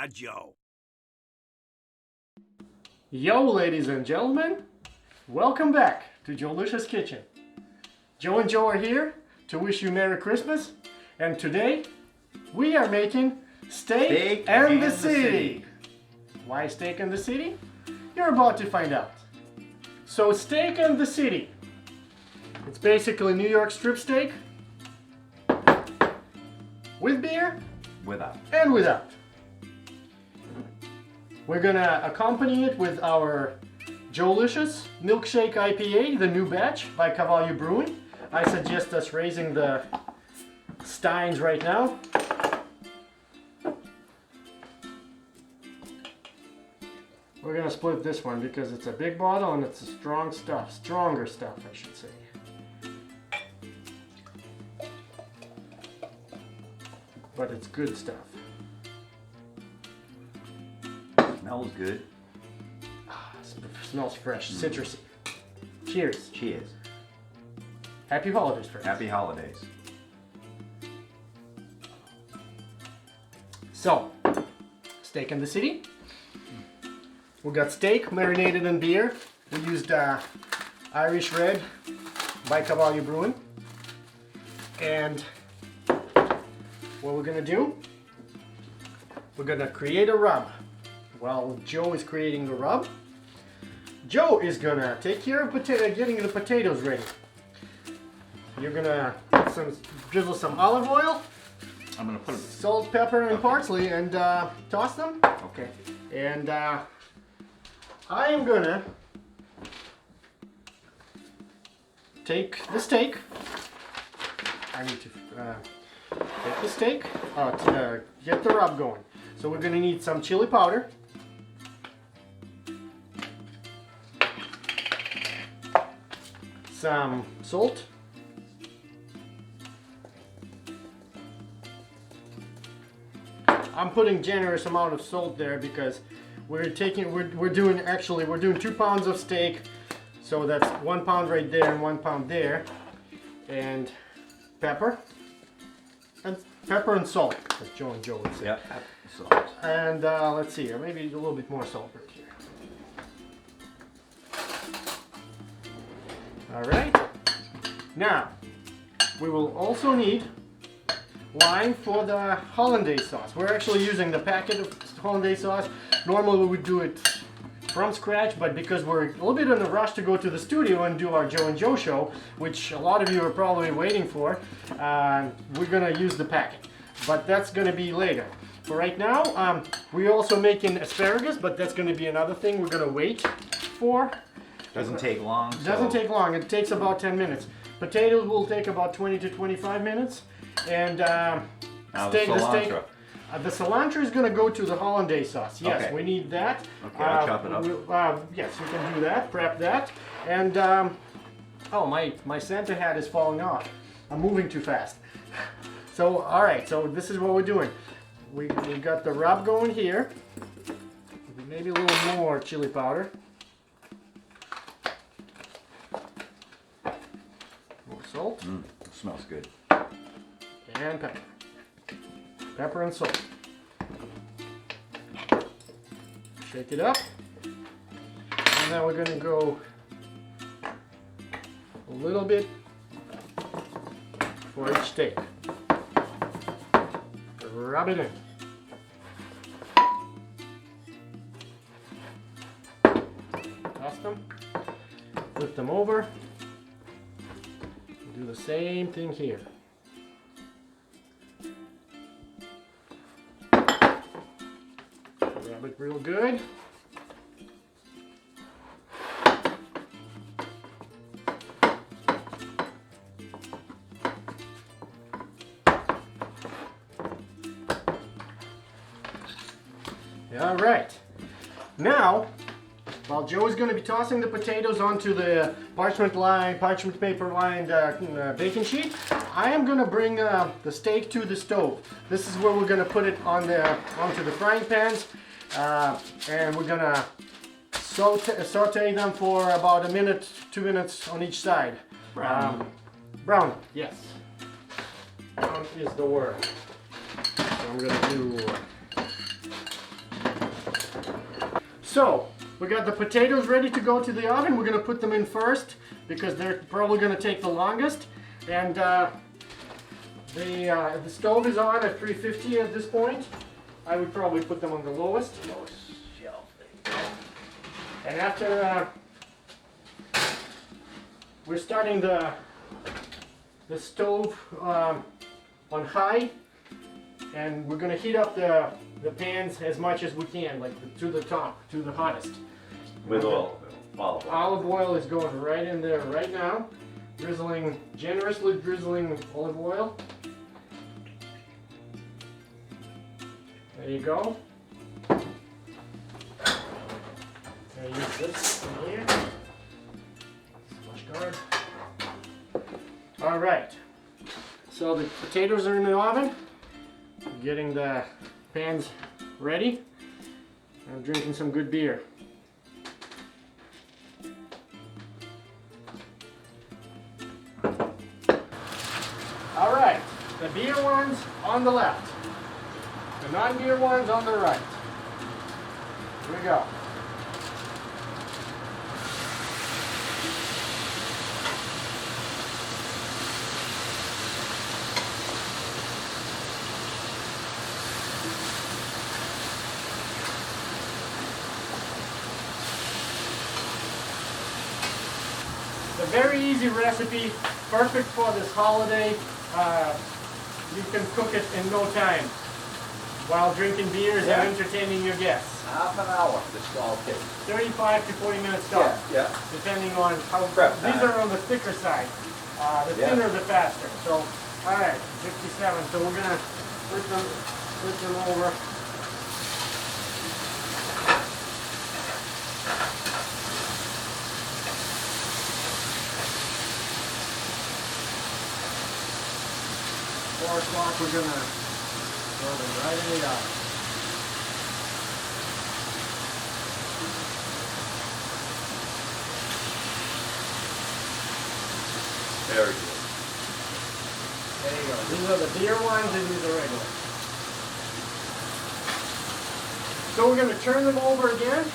Joe. Yo, ladies and gentlemen, welcome back to Joelicious Kitchen. Joe and Joe are here to wish you Merry Christmas, and today we are making Steak and the City. Why Steak and the City? You're about to find out. So Steak and the City, it's basically New York strip steak with beer, Without. and without. We're gonna accompany it with our Joelicious Milkshake IPA, the new batch by Cavallo Brewing. I suggest us raising the steins right now. We're gonna split this one because it's a big bottle and it's a stronger stuff, I should say. But it's good stuff. Smells good. Smells fresh, citrusy. Cheers. Cheers. Happy holidays, friends. Happy holidays. So, Steak in the City. We got steak marinated in beer. We used Irish Red by Cavallo Brewing. And what we're gonna do, we're gonna create a rub. While Joe is creating the rub, Joe is gonna take care of getting the potatoes ready. You're gonna drizzle some olive oil, I'm gonna put salt, pepper, and parsley, and toss them. Okay. And I am gonna take the steak. I need to take the steak to get the rub going. So we're gonna need some chili powder, some salt, I'm putting generous amount of salt there because we're doing 2 pounds of steak, so that's 1 pound right there and 1 pound there, and pepper and salt, as Joe and Joe would say. Yeah. Salt. And let's see, maybe a little bit more salt right here. All right. Now we will also need lime for the hollandaise sauce. We're actually using the packet of hollandaise sauce. Normally we would do it from scratch, but because we're a little bit in a rush to go to the studio and do our Joe and Joe show, which a lot of you are probably waiting for, we're gonna use the packet. But that's gonna be later. For right now, we're also making asparagus, but that's gonna be another thing we're gonna wait for. Doesn't take long. Doesn't take long. It takes about 10 minutes. Potatoes will take about 20 to 25 minutes. And Now the cilantro is going to go to the hollandaise sauce. Yes, Okay. we need that. Okay, I'll chop it up. Yes, you can do that. Prep that. And oh, my Santa hat is falling off. I'm moving too fast. So all right. So this is what we're doing. We got the rub going here. Maybe a little more chili powder. More salt. It smells good. And pepper. Pepper and salt. Shake it up. And now we're going to go a little bit for each steak. Rub it in. Toss them. Flip them over. Do the same thing here. Rub it real good. All right. Now, while Joe is going to be tossing the potatoes onto the parchment paper lined baking sheet, I am going to bring the steak to the stove. This is where we're going to put it onto the frying pans, and we're going to saute them for about 1 minute, 2 minutes on each side. Brown. Brown, yes. Brown is the word. So I'm going to do So, we got the potatoes ready to go to the oven. We're gonna put them in first because they're probably gonna take the longest. And the stove is on at 350 at this point. I would probably put them on the lowest. Shelf. And after we're starting the stove on high, and we're gonna heat up the pans as much as we can, like to the top, to the hottest. With oil. Olive oil. Olive oil is going right in there right now. Generously drizzling olive oil. There you go. Now use this in here. Flush guard. All right. So the potatoes are in the oven. Getting the pans ready. I'm drinking some good beer. All right, the beer ones on the left, the non-beer ones on the right. Here we go. It's a very easy recipe, perfect for this holiday. You can cook it in no time while drinking beers and entertaining your guests. Half an hour, this all takes. 35 to 40 minutes tops, Yeah. depending on how. Prep These time. are on the thicker side. The thinner, the faster. So, all right, 57. So we're gonna flip them over. Four o'clock, we're gonna throw them right in the oven. Very good. There you go. These are the beer ones and these are regular. So we're gonna turn them over again.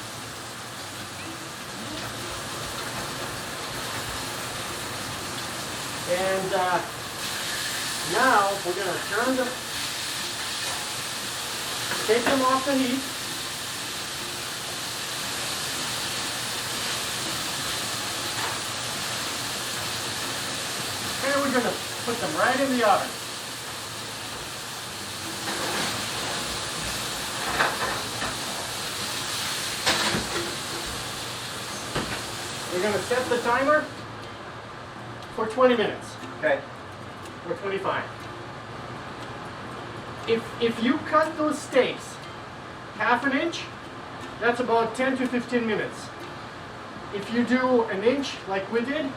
And now we're going to take them off the heat. And we're going to put them right in the oven. We're going to set the timer for 20 minutes. Okay. Or 25. If you cut those steaks half an inch, that's about 10 to 15 minutes. If you do an inch like we did,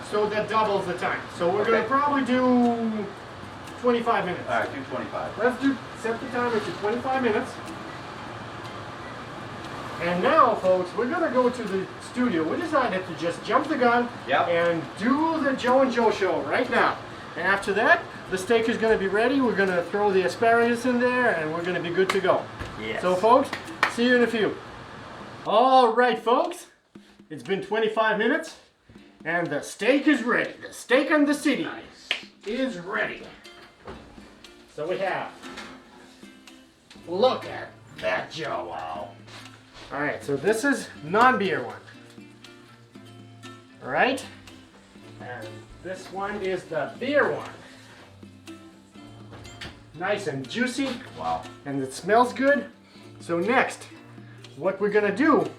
so that doubles the time. So we're going to probably do 25 minutes. All right, do 25. Let's set the timer to 25 minutes. And now, folks, we're going to go to the studio. We decided to just jump the gun and do the Joe and Joe show right now. And after that, the steak is going to be ready. We're going to throw the asparagus in there, and we're going to be good to go. Yes. So, folks, see you in a few. All right, folks. It's been 25 minutes, and the steak is ready. The steak on the city is ready. So we have. Look at that, Joe. Wow. All right, so this is non-beer one. All right, and this one is the beer one. Nice and juicy. Wow. And it smells good. So next, what we're gonna do,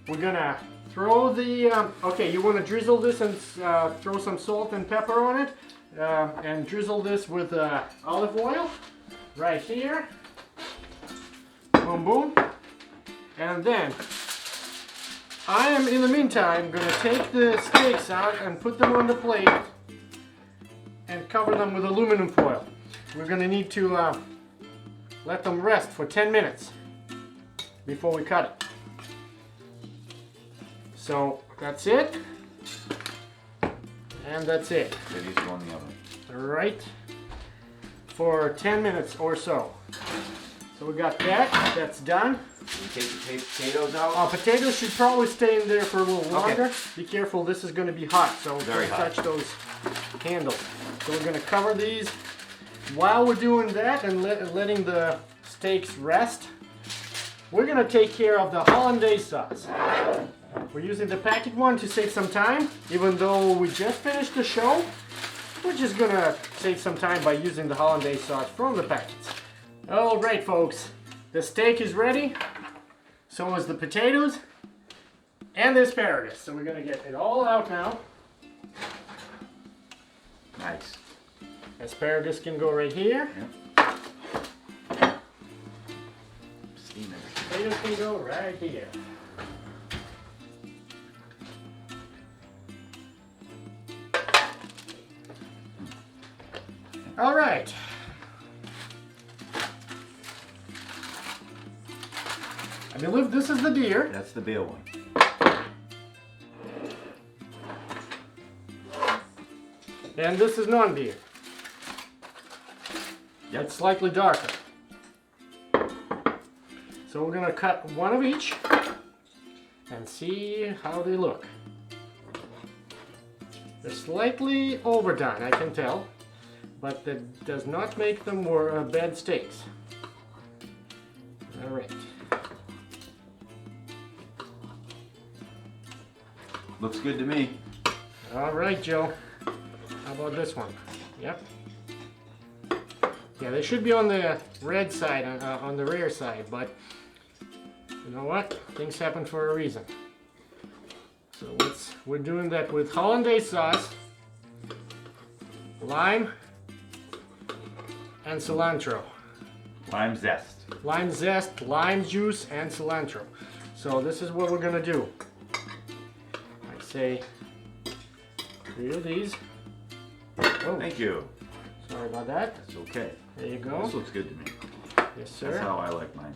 we're gonna throw the, okay, you wanna drizzle this and throw some salt and pepper on it, and drizzle this with olive oil, right here. Boom, boom. And then, I am, in the meantime, going to take the steaks out and put them on the plate and cover them with aluminum foil. We're going to need to let them rest for 10 minutes before we cut it. So, that's it. And that's it. So these go in the oven. Right? For 10 minutes or so. So we got that. That's done. We take the potatoes out. Potatoes should probably stay in there for a little longer. Okay. Be careful, this is going to be hot, so Very don't hot. touch those handles. So we're going to cover these. While we're doing that and letting the steaks rest, we're going to take care of the hollandaise sauce. We're using the packet one to save some time, even though we just finished the show. We're just going to save some time by using the hollandaise sauce from the packets. All right, folks, the steak is ready. So is the potatoes and the asparagus. So we're going to get it all out now. Nice. Asparagus can go right here. Yep. Steam it. Potatoes can go right here. All right. I believe this is the deer. That's the beer one. And this is non-deer. Yep. It's slightly darker. So we're gonna cut one of each and see how they look. They're slightly overdone, I can tell, but that does not make them more bad steaks. All right. Looks good to me. All right, Joe. How about this one? Yep. Yeah, they should be on the red side, on the rear side, but you know what? Things happen for a reason. So we're doing that with hollandaise sauce, lime, and cilantro. Lime zest. Lime zest, lime juice, and cilantro. So this is what we're gonna do. I say 3 of these. Oh, Thank you. sorry about that. That's okay. There you go. This looks good to me. Yes, sir. That's how I like mine.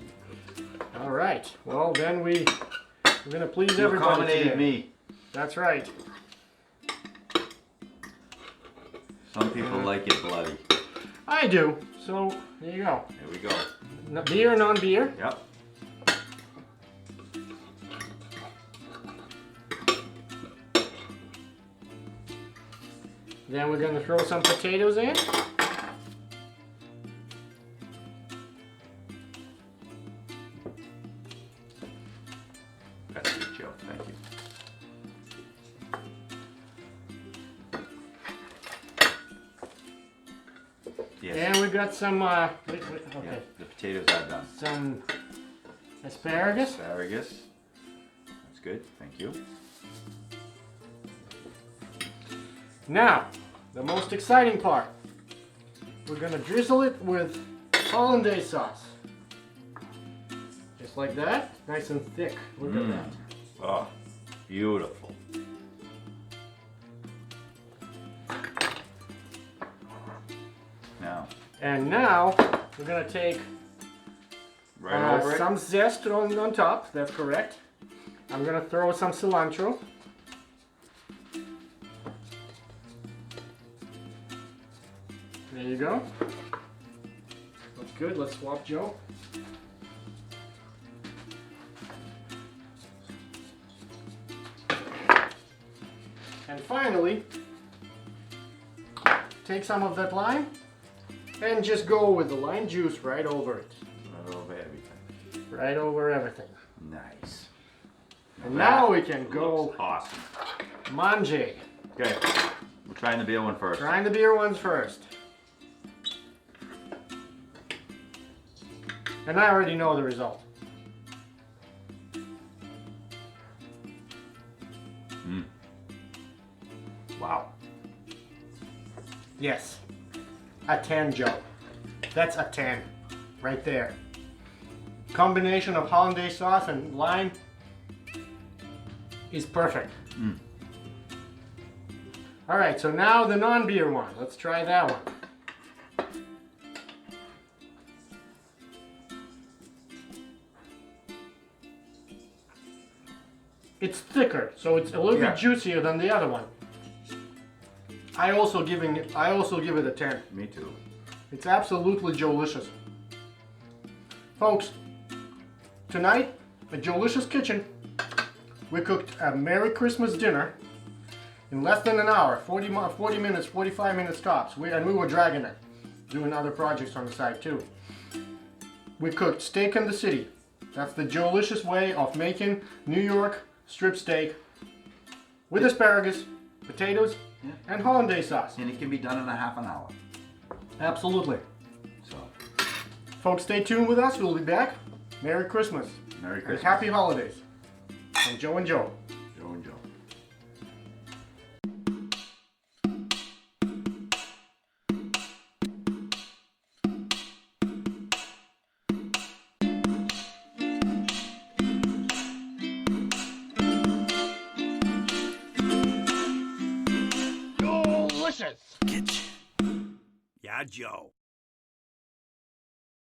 All right. Well, then we're gonna please You everybody accommodated today. me. That's right. Some people like it bloody. I do. So there you go. There we go. Beer, non-beer. Yep. Then we're gonna throw some potatoes in. That's good, Joe. Thank you. Yes. And we got some. Okay. Yeah, the potatoes are done. Some asparagus. Asparagus. That's good. Thank you. Now, the most exciting part. We're gonna drizzle it with hollandaise sauce. Just like that, nice and thick. Look at that. Oh, beautiful. Now, And now we're gonna take right over it. some zest on top. That's correct. I'm gonna throw some cilantro. There you go. Looks good. Let's swap Joe. And finally, take some of that lime and just go with the lime juice right over it. Right over everything. Right over everything. Nice. And now we can go Looks awesome. manger. Okay, we're trying the beer one first. Trying the beer ones first. And I already know the result. Wow. Yes. A 10, Joe. That's a 10. Right there. Combination of hollandaise sauce and lime is perfect. Alright, so now the non-beer one. Let's try that one. It's thicker, so it's a little Yeah. bit juicier than the other one. I also give it a 10. Me too. It's absolutely Joelicious. Folks, tonight at Joelicious Kitchen, we cooked a Merry Christmas dinner in less than an hour, 40 minutes, 45 minutes tops. And we were dragging it, doing other projects on the side too. We cooked steak in the city. That's the Joelicious way of making New York strip steak with asparagus, potatoes, and hollandaise sauce. And it can be done in a half an hour. Absolutely. So, Folks, stay tuned with us. We'll be back. Merry Christmas. Merry And Christmas. happy holidays. From Joe and Joe. Joe and Joe. Joelicious Kitchen. Yeah, Joe.